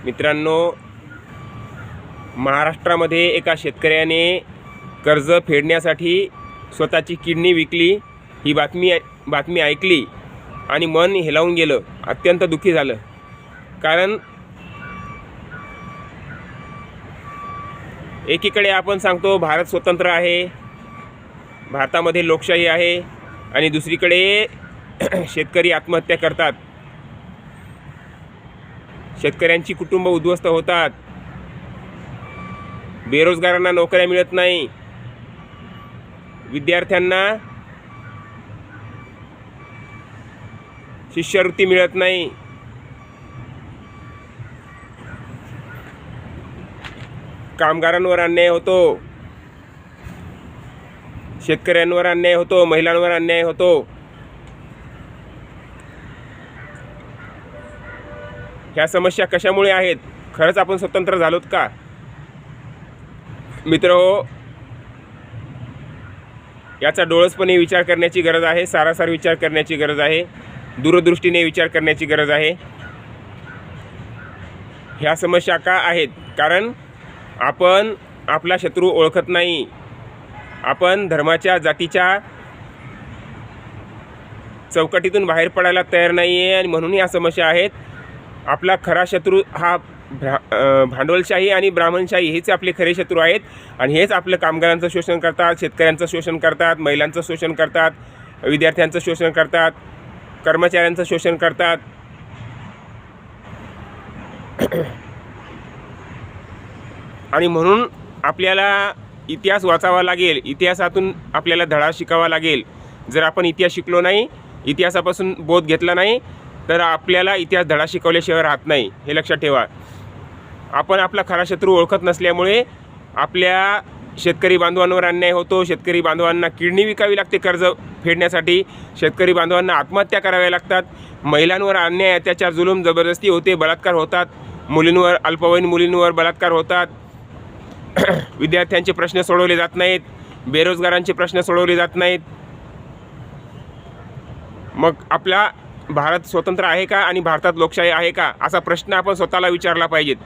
मित्रांनो, महाराष्ट्रामध्ये एका शेतकऱ्याने कर्ज फेडण्यासाठी स्वतःची किडनी विकली ही बातमी ऐकली आणि मन हेलावून गेलं, अत्यंत दुःखी झालं. कारण एकीकडे आपण सांगतो भारत स्वतंत्र आहे, भारतामध्ये लोकशाही आहे, आणि दुसरीकडे शेतकरी आत्महत्या करतात, शेतकऱ्यांची कुटुंब उद्ध्वस्त होतात, बेरोजगारांना नोकऱ्या मिळत नाही, विद्यार्थ्यांना शिष्यवृत्ती मिळत नाही, कामगारांवर अन्याय होतो, शेतकऱ्यांवर अन्याय होतो, महिलांवर अन्याय होतो. ह्या समस्या कशामुळे आहेत? खरंच आपण स्वतंत्र झालोत का? मित्रहो, याचा डोळसपणे विचार करण्याची गरज आहे, सारासार विचार करण्याची गरज आहे, दूरदृष्टीने विचार करण्याची गरज आहे. ह्या समस्या का आहेत? कारण आपण आपला शत्रू ओळखत नाही, आपण धर्माच्या जातीच्या चौकटीतून बाहेर पडायला तयार नाही आहे, आणि म्हणून ह्या समस्या आहेत. आपला खरा शत्रू हा भांडवलशाही आणि ब्राह्मणशाही हेच आपले खरे शत्रू आहेत, आणि हेच आपलं कामगारांचं शोषण करतात, शेतकऱ्यांचं शोषण करतात, महिलांचं शोषण करतात, विद्यार्थ्यांचं शोषण करतात, कर्मचाऱ्यांचं शोषण करतात. आणि म्हणून आपल्याला इतिहास वाचावा लागेल, इतिहासातून आपल्याला धडा शिकावा लागेल. जर आपण इतिहास शिकलो नाही, इतिहासापासून बोध घेतला नाही, तर आपल्याला इतिहास धडा शिकवल्याशिवाय राहत नाही, हे लक्षात ठेवा. आपण आपला खरा शत्रू ओळखत नसल्यामुळे आपल्या शेतकरी बांधवांवर अन्याय होतो, शेतकरी बांधवांना किडनी विकावी लागते कर्ज फेडण्यासाठी, शेतकरी बांधवांना आत्महत्या कराव्या लागतात, महिलांवर अन्याय, अत्याचार, जुलूम, जबरदस्ती होते, बलात्कार होतात, मुलींवर, अल्पवयीन मुलींवर बलात्कार होतात, विद्यार्थ्यांचे प्रश्न सोडवले जात नाहीत, बेरोजगारांचे प्रश्न सोडवले जात नाहीत. मग आपला भारत स्वतंत्र आहे का आणि भारतात लोकशाही आहे का, असा प्रश्न आपण स्वतःला विचारला पाहिजेत.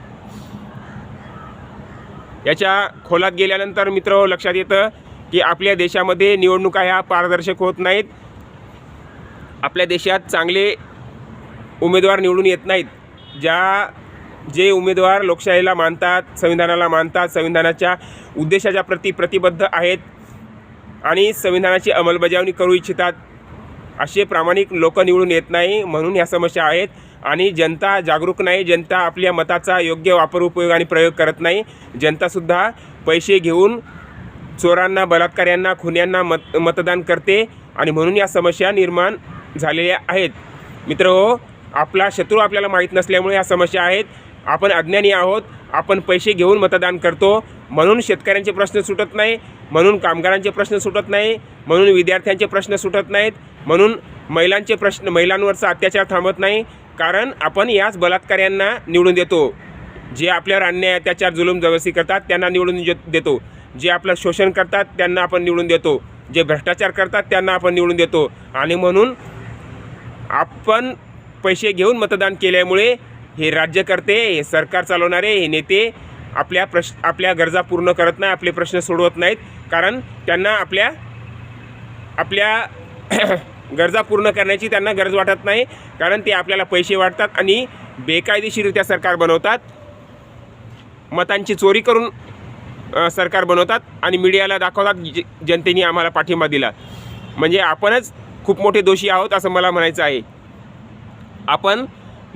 याच्या खोलात गेल्यानंतर मित्र लक्षात येतं की आपल्या देशामध्ये निवडणुका ह्या पारदर्शक होत नाहीत. आपल्या देशात चांगले उमेदवार निवडून येत नाहीत. जे उमेदवार लोकशाहीला मानतात, संविधानाला मानतात, संविधानाच्या उद्देशाच्या प्रती प्रतिबद्ध आहेत आणि संविधानाची अंमलबजावणी करू इच्छितात, असे प्रामाणिक लोक निवडून येत नाही. म्हणून ह्या समस्या आहेत. आणि जनता जागरूक नाही, जनता आपल्या मताचा योग्य वापर, उपयोग आणि प्रयोग करत नाही. जनतासुद्धा पैसे घेऊन चोरांना, बलात्काऱ्यांना, खुन्यांना मतदान करते, आणि म्हणून या समस्या निर्माण झालेल्या आहेत. मित्रहो, आपला शत्रू आपल्याला माहीत नसल्यामुळे ह्या समस्या आहेत. आपण अज्ञानी आहोत, आपण पैसे घेऊन मतदान करतो, म्हणून शेतकऱ्यांचे प्रश्न सुटत नाही, म्हणून कामगारांचे प्रश्न सुटत नाही, म्हणून विद्यार्थ्यांचे प्रश्न सुटत नाहीत, म्हणून महिलांवरचा अत्याचार थांबत नाही. कारण आपण याच बलात्काऱ्यांना निवडून देतो. जे आपल्यावर अन्याय, अत्याचार, जुलूम, जबरदस्ती करतात त्यांना निवडून देतो. जे आपलं शोषण करतात त्यांना आपण निवडून देतो. जे भ्रष्टाचार करतात त्यांना आपण निवडून देतो. आणि म्हणून आपण पैसे घेऊन मतदान केल्यामुळे हे राज्यकर्ते, हे सरकार चालवणारे, हे नेते आपल्या गरजा पूर्ण करत नाही, आपले प्रश्न सोडवत नाहीत. कारण त्यांना आपल्या गरजा पूर्ण करण्याची त्यांना गरज वाटत नाही. कारण ते आपल्याला पैसे वाटतात आणि बेकायदेशीररित्या सरकार बनवतात, मतांची चोरी करून सरकार बनवतात, आणि मीडियाला दाखवतात जनतेने आम्हाला पाठिंबा दिला. म्हणजे आपणच खूप मोठे दोषी आहोत असं मला म्हणायचं आहे. आपण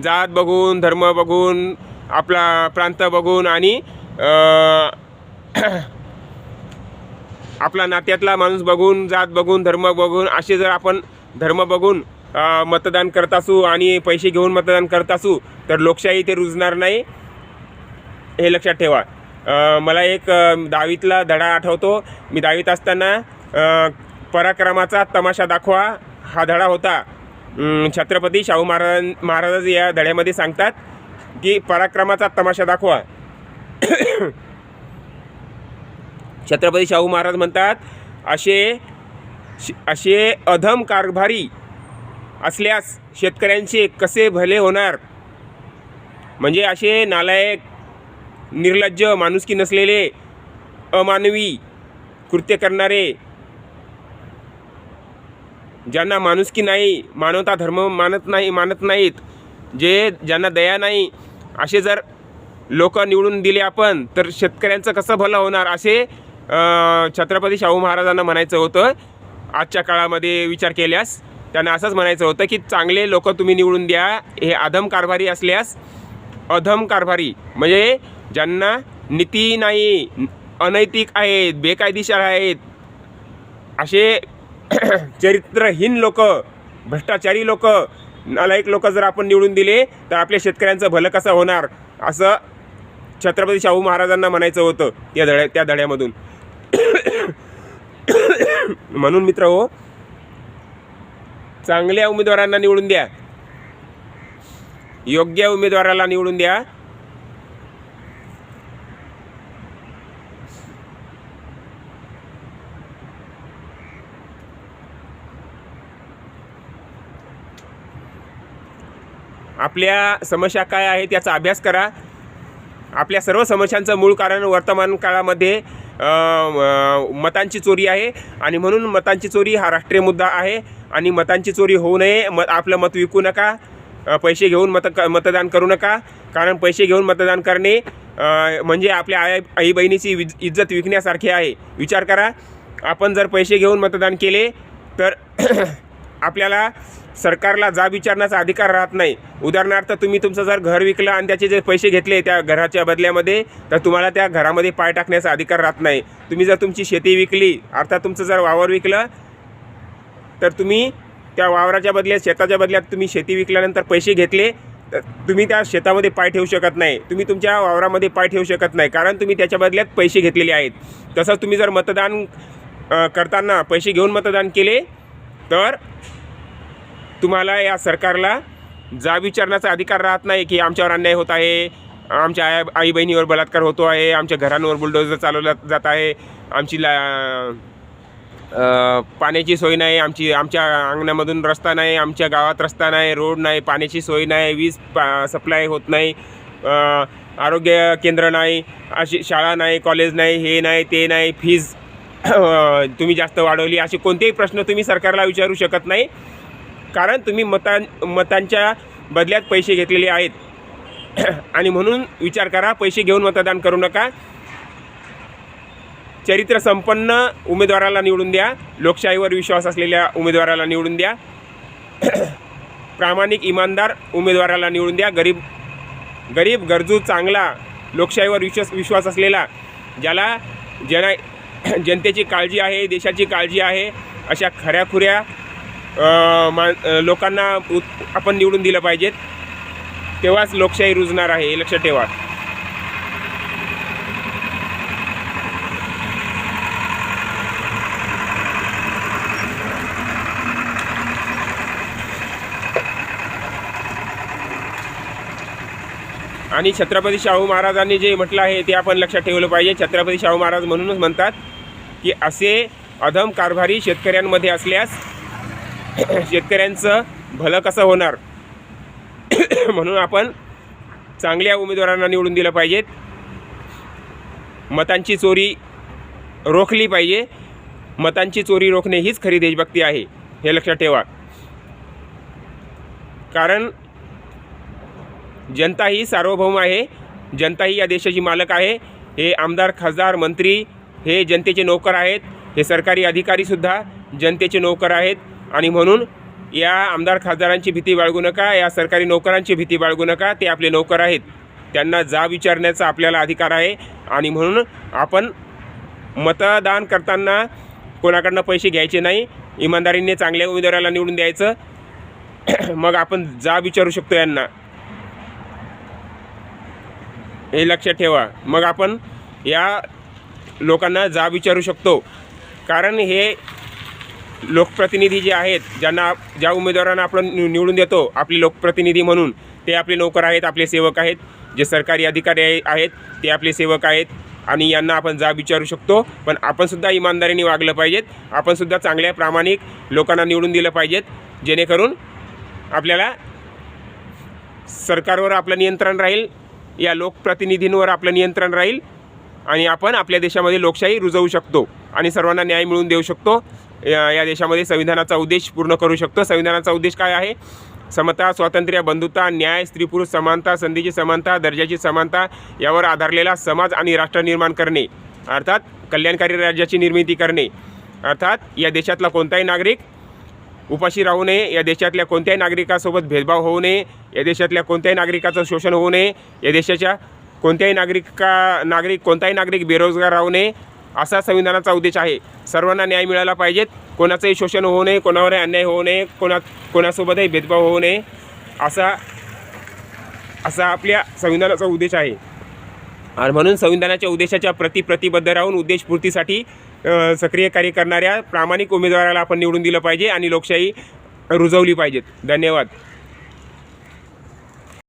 जात बघून, धर्म बघून, आपला प्रांत बघून आणि आपला नात्यातला माणूस बघून, जात बघून, धर्म बघून, असे जर आपण धर्म बघून मतदान करत असू आणि पैसे घेऊन मतदान करत असू, तर लोकशाही ते रुजणार नाही, हे लक्षात ठेवा. मला एक 10वीतला धडा आठवतो. मी 10वीत असताना पराक्रमाचा तमाशा दाखवा हा धडा होता. छत्रपती शाहू महाराज या धड्यामध्ये सांगतात की पराक्रमाचा तमाशा दाखवा. छत्रपती शाहू महाराज म्हणतात, असे अधम कारभारी असल्यास शेतकऱ्यांचे कसे भले होणार. म्हणजे असे नालायक, निर्लज्ज, माणुसकी नसलेले, अमानवी कृत्य करणारे, ज्यांना माणुसकी नाही, मानवता धर्म मानत नाहीत, ज्यांना दया नाही, असे जर लोक निवडून दिले आपण, तर शेतकऱ्यांचं कसं भलं होणार, असे छत्रपती शाहू महाराजांना म्हणायचं होतं. आजच्या काळामध्ये विचार केल्यास त्यांना असंच म्हणायचं होतं की चांगले लोक तुम्ही निवडून द्या. हे अधम कारभारी असल्यास, अधम कारभारी म्हणजे ज्यांना नीती नाही, अनैतिक आहेत, बेकायदेशीर आहेत, असे चरित्रहीन लोक, भ्रष्टाचारी लोक, नालायक लोक जर आपण निवडून दिले तर आपल्या शेतकऱ्यांचं भलं कसं होणार, असं छत्रपती शाहू महाराजांना म्हणायचं होतं त्या धड्यामधून. म्हणून मित्रहो, चांगल्या उमेदवारांना निवडून द्या, योग्य उमेदवाराला निवडून द्या. आपल्या समस्या काय आहेत याचा अभ्यास करा. आपल्या सर्व समस्यांचं मूळ कारण वर्तमान काळामध्ये मतांची चोरी आहे आणि म्हणून मतांची चोरी हा राष्ट्रीय मुद्दा आहे आणि मतांची चोरी होऊ नये. आपलं मत विकू नका, पैसे घेऊन मतदान करू नका, कारण पैसे घेऊन मतदान करणे म्हणजे आपल्या आई बहिणीची इज्जत विकण्यासारखे आहे. विचार करा, आपण जर पैसे घेऊन मतदान केले तर आपल्याला सरकारला जाब विचारण्याचा अधिकार राहत नाही. उदाहरणार्थ, तुम्ही तुमचं जर घर विकलं आणि त्याचे जे पैसे घेतले त्या घराच्या बदल्यामध्ये, तर तुम्हाला त्या घरामध्ये पाय टाकण्याचा अधिकार राहत नाही. तुम्ही जर तुमची शेती विकली, अर्थात तुमचं जर वावर विकलं, तर तुम्ही त्या वावराच्या बदल्यात, शेताच्या बदल्यात तुम्ही शेती विकल्यानंतर पैसे घेतले, तर तुम्ही त्या शेतामध्ये पाय ठेवू शकत नाही, तुम्ही तुमच्या वावरामध्ये पाय ठेवू शकत नाही, कारण तुम्ही त्याच्या बदल्यात पैसे घेतलेले आहेत. तसंच तुम्ही जर मतदान करताना पैसे घेऊन मतदान केले तर तुम्हाला या सरकारला जाब विचारण्याचा अधिकार राहत नाही की आमच्यावर अन्याय होत आहे, आमच्या आई बहिणीवर बलात्कार होतो आहे, आमच्या घरांवर बुलडोजर चालवला जात आहे, आमची पाण्याची सोय नाही, आमच्या अंगणामधून रस्ता नाही, आमच्या गावात रस्ता नाही, रोड नाही, पाण्याची सोय नाही, वीज सप्लाय होत नाही, आरोग्य केंद्र नाही, अशी शाळा नाही, कॉलेज नाही, हे नाही, ते नाही, फीज तुम्ही जास्त वाढवली, असे कोणतेही प्रश्न तुम्ही सरकारला विचारू शकत नाही, कारण तुम्ही मतांच्या बदल्यात पैसे घेतलेले आहेत. आणि म्हणून विचार करा, पैसे घेऊन मतदान करू नका. चरित्र संपन्न उमेदवाराला निवडून द्या, लोकशाहीवर विश्वास असलेल्या उमेदवाराला निवडून द्या, प्रामाणिक इमानदार उमेदवाराला निवडून द्या, गरीब गरजू, चांगला, लोकशाहीवर विश्वास असलेला, ज्याला जनतेची काळजी आहे, देशाची काळजी आहे, अशा खऱ्याखुऱ्या लोकांना आपण निवडून दिलं पाहिजेत. तेव्हाच लोकशाही रुजणार आहे, हे लक्षात ठेवा. आणि छत्रपती शाहू महाराजांनी जे म्हटलं आहे ते आपण लक्षात ठेवलं पाहिजे. छत्रपती शाहू महाराज म्हणूनच म्हणतात की असे अधम कारभारी शेतकऱ्यांमध्ये असल्यास शेतकऱ्यांचं भलं कसं होणार. म्हणून आपण चांगल्या उमेदवारांना निवडून दिलं पाहिजेत, मतांची चोरी रोखली पाहिजे. मतांची चोरी रोखणे हीच खरी देशभक्ती आहे, हे लक्षात ठेवा. कारण जनता ही सार्वभौम आहे, जनता ही या देशाची मालक आहे. हे आमदार, खासदार, मंत्री हे जनतेचे नोकर आहेत, हे सरकारी अधिकारीसुद्धा जनतेचे नोकर आहेत. आणि म्हणून या आमदार खासदारांची भीती बाळगू नका, या सरकारी नोकरांची भीती बाळगू नका. ते आपले नोकर आहेत, त्यांना जाब विचारण्याचा आपल्याला अधिकार आहे. आणि म्हणून आपण मतदान करताना कोणाकडनं पैसे घ्यायचे नाही, इमानदारीने चांगल्या उमेदवाराला निवडून द्यायचं. मग आपण जाब विचारू शकतो यांना, हे लक्षात ठेवा. मग आपण या लोकांना जाब विचारू शकतो, कारण हे लोकप्रतिनिधी जे आहेत, ज्या उमेदवारांना आपण निवडून देतो आपले लोकप्रतिनिधी म्हणून, ते आपले नोकर आहेत, आपले सेवक आहेत. जे सरकारी अधिकारी आहेत ते आपले सेवक आहेत आणि यांना आपण जाब विचारू शकतो. पण आपणसुद्धा इमानदारीने वागलं पाहिजेत, आपणसुद्धा चांगल्या प्रामाणिक लोकांना निवडून दिलं पाहिजेत, जेणेकरून आपल्याला सरकारवर आपलं नियंत्रण राहील, या लोकप्रतिनिधींवर आपलं नियंत्रण राहील आणि आपण आपल्या देशामध्ये लोकशाही रुजवू शकतो आणि सर्वांना न्याय मिळवून देऊ शकतो. या देशामध्ये संविधानाचा उद्देश पूर्ण करू शकतो. संविधानाचा उद्देश काय आहे? समता, स्वातंत्र्य, बंधुता, न्याय, स्त्री पुरुष समानता, संधीची समानता, दर्जाची समानता यावर आधारलेला समाज आणि राष्ट्र निर्माण करणे, अर्थात कल्याणकारी राज्याची निर्मिती करणे. अर्थात या देशातला कोणताही नागरिक उपाशी राहू नये, या देशातल्या कोणत्याही नागरिकासोबत भेदभाव होऊ नये, या देशातल्या कोणत्याही नागरिकाचं शोषण होऊ नये, या देशाच्या कोणताही नागरिक बेरोजगार राहू नये, असा संविधानाचा उद्देश आहे. सर्वांना न्याय मिळाला पाहिजेत, कोणाचंही शोषण होऊ नये, कोणावरही अन्याय होऊ नये, कोणासोबतही भेदभाव होऊ नये, असा आपल्या संविधानाचा उद्देश आहे. आणि म्हणून संविधानाच्या उद्देशाच्या प्रतिबद्ध राहून उद्देशपूर्तीसाठी सक्रिय कार्य करणाऱ्या प्रामाणिक उमेदवाराला आपण निवडून दिलं पाहिजे आणि लोकशाही रुजवली पाहिजेत. धन्यवाद.